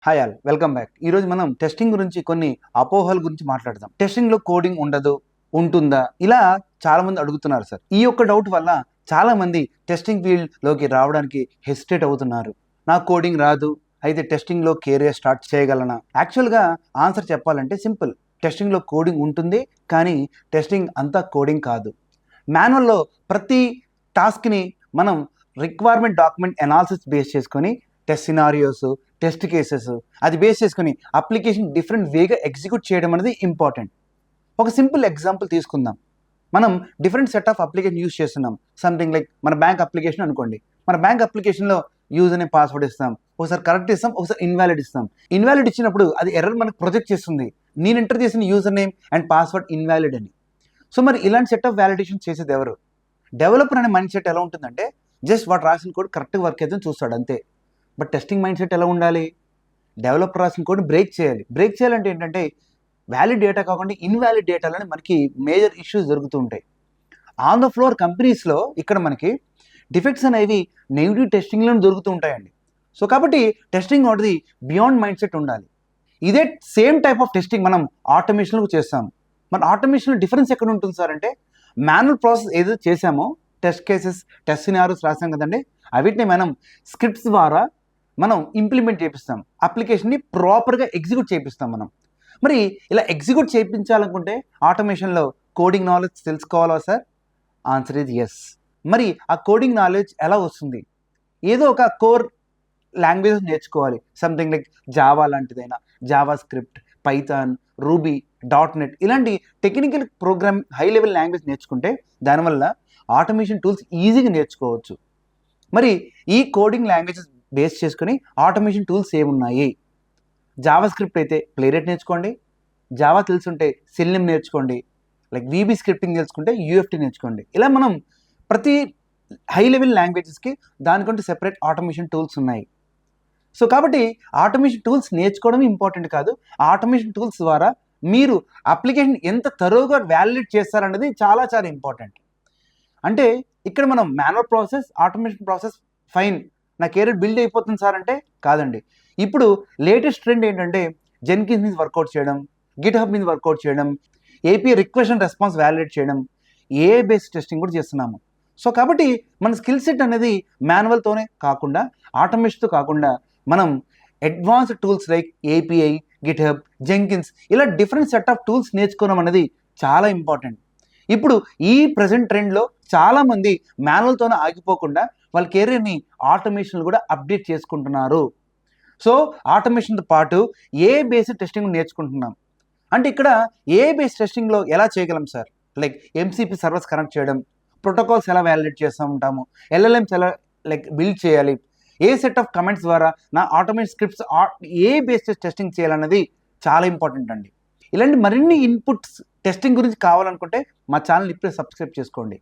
Hi all, welcome back. ఈరోజు మనం testing గురించి కొన్ని అపోహల గురించి మాట్లాడదాం. టెస్టింగ్లో కోడింగ్ ఉండదు, ఉంటుందా, ఇలా చాలా మంది అడుగుతున్నారు సార్. ఈ యొక్క డౌట్ వల్ల చాలా మంది టెస్టింగ్ ఫీల్డ్లోకి రావడానికి హెసిటేట్ అవుతున్నారు. నాకు కోడింగ్ రాదు, అయితే టెస్టింగ్లో కెరియర్ స్టార్ట్ చేయగలనా? యాక్చువల్గా ఆన్సర్ చెప్పాలంటే సింపుల్. టెస్టింగ్లో కోడింగ్ ఉంటుంది, కానీ టెస్టింగ్ అంతా కోడింగ్ కాదు. మాన్యువల్లో ప్రతి టాస్క్ని మనం రిక్వైర్మెంట్ డాక్యుమెంట్ అనాలిసిస్ బేస్ చేసుకొని టెస్ట్ సినారియోస్, టెస్ట్ కేసెస్ అది బేస్ చేసుకుని అప్లికేషన్ డిఫరెంట్ వేగా ఎగ్జిక్యూట్ చేయడం అనేది ఇంపార్టెంట్. ఒక సింపుల్ ఎగ్జాంపుల్ తీసుకుందాం. మనం different set of application use చేస్తున్నాం. సంథింగ్ లైక్ మన బ్యాంక్ అప్లికేషన్ అనుకోండి. మన బ్యాంక్ అప్లికేషన్లో యూజ్ అనే పాస్వర్డ్ ఇస్తాం, ఒకసారి కరెక్ట్ ఇస్తాం, ఒకసారి ఇన్వాలిడ్ ఇస్తాం. ఇన్వాలిడ్ ఇచ్చినప్పుడు అది ఎర్రర్ మనకు ప్రొజెక్ట్ చేస్తుంది, నేను ఎంటర్ చేసిన user name and password invalid అని. సో మరి ఇలాంటి సెట్ ఆఫ్ వ్యాలిడేషన్ చేసేది ఎవరు? డెవలపర్ అనే మైండ్ సెట్ ఎలా ఉంటుందంటే జస్ట్ వాడు రాసిన కోడ్ కరెక్ట్గా వర్క్ అయితే చూస్తాడు అంతే. బట్ టెస్టింగ్ మైండ్ సెట్ ఎలా ఉండాలి? డెవలపర్ రాసిన కోడ్ బ్రేక్ చేయాలి. బ్రేక్ చేయాలంటే ఏంటంటే వ్యాలిడ్ డేటా కాకుండా ఇన్వాలిడ్ డేటాలని మనకి మేజర్ ఇష్యూస్ జరుగుతూ ఉంటాయి. ఆన్ ద ఫ్లోర్ కంపెనీస్లో ఇక్కడ మనకి డిఫెక్ట్స్ అనేవి నెగిటివ్ టెస్టింగ్లో దొరుకుతూ ఉంటాయండి. సో కాబట్టి టెస్టింగ్ అనేది బియాండ్ మైండ్ సెట్ ఉండాలి. ఇదే సేమ్ టైప్ ఆఫ్ టెస్టింగ్ మనం ఆటోమేషన్లో చేస్తాం. మన ఆటోమేషన్లో డిఫరెన్స్ ఎక్కడ ఉంటుంది సార్ అంటే, మాన్యువల్ ప్రాసెస్ ఏదో చేసామో టెస్ట్ కేసెస్, టెస్ట్ సినారియోస్ రాసాం కదండి, అవిటిని మనం స్క్రిప్ట్స్ ద్వారా మనం ఇంప్లిమెంట్ చేపిస్తాం. అప్లికేషన్ని ప్రాపర్గా ఎగ్జిక్యూట్ చేపిస్తాం మనం. మరి ఇలా ఎగ్జిక్యూట్ చేయించాలనుకుంటే ఆటోమేషన్లో కోడింగ్ నాలెడ్జ్ తెలుసుకోవాలా సార్? Answer is yes. మరి ఆ కోడింగ్ నాలెడ్జ్ ఎలా వస్తుంది? ఏదో ఒక కోర్ లాంగ్వేజెస్ నేర్చుకోవాలి. సంథింగ్ లైక్ జావా లాంటిదైనా, JavaScript, Python, Ruby, .NET ఇలాంటి technical program high level language నేర్చుకుంటే దానివల్ల ఆటోమేషన్ టూల్స్ ఈజీగా నేర్చుకోవచ్చు. మరి ఈ కోడింగ్ లాంగ్వేజెస్ బేస్ చేసుకుని ఆటోమేషన్ టూల్స్ ఏమున్నాయి? జావా స్క్రిప్ట్ అయితే ప్లేరెట్ నేర్చుకోండి, జావా తెలుసుంటే సెల్నిమ్ నేర్చుకోండి, లైక్ వీబీ స్క్రిప్టింగ్ నేర్చుకుంటే UFT నేర్చుకోండి. ఇలా మనం ప్రతి హై లెవెల్ లాంగ్వేజెస్కి దానికంటూ సెపరేట్ ఆటోమేషన్ టూల్స్ ఉన్నాయి. సో కాబట్టి ఆటోమేషన్ టూల్స్ నేర్చుకోవడం ఇంపార్టెంట్ కాదు, ఆటోమేషన్ టూల్స్ ద్వారా మీరు అప్లికేషన్ ఎంత తరోగా వ్యాలిడేట్ చేస్తారన్నది చాలా చాలా ఇంపార్టెంట్. అంటే ఇక్కడ మనం manual process, automation process fine, నా కెరీర్ బిల్డ్ అయిపోతుంది సార్ అంటే కాదండి. ఇప్పుడు లేటెస్ట్ ట్రెండ్ ఏంటంటే జెన్కిన్స్ మీద వర్కౌట్ చేయడం, గిట్హబ్ మీద వర్కౌట్ చేయడం, API request and response validate చేయడం, AI బేస్డ్ టెస్టింగ్ కూడా చేస్తున్నాము. సో కాబట్టి మన స్కిల్ సెట్ అనేది మాన్యువల్తోనే కాకుండా, ఆటోమేషన్తో కాకుండా మనం advanced tools like API, GitHub, Jenkins ఇలా డిఫరెంట్ సెట్ ఆఫ్ టూల్స్ నేర్చుకోవడం అనేది చాలా ఇంపార్టెంట్. ఇప్పుడు ఈ ప్రజెంట్ ట్రెండ్లో చాలామంది మాన్యువల్తోనే ఆగిపోకుండా వాళ్ళ కెరీర్ని ఆటోమేషన్ కూడా అప్డేట్ చేసుకుంటున్నారు. సో ఆటోమేషన్తో పాటు AI బేస్డ్ టెస్టింగ్ నేర్చుకుంటున్నాం. అంటే ఇక్కడ AI బేస్డ్ టెస్టింగ్లో ఎలా చేయగలం sir? Like MCP servers connect చేయడం, ప్రోటోకాల్స్ ఎలా వ్యాలిడేట్ చేస్తూ ఉంటాము, LLMs ఎలా లైక్ బిల్డ్ చేయాలి, ఏ సెట్ ఆఫ్ కమెంట్స్ ద్వారా నా automation scripts AI based testing చేయాలన్నది చాలా ఇంపార్టెంట్ అండి. ఇలాంటి మరిన్ని ఇన్పుట్స్ టెస్టింగ్ గురించి కావాలనుకుంటే మా ఛానల్ ఇప్పుడే సబ్స్క్రైబ్ చేసుకోండి.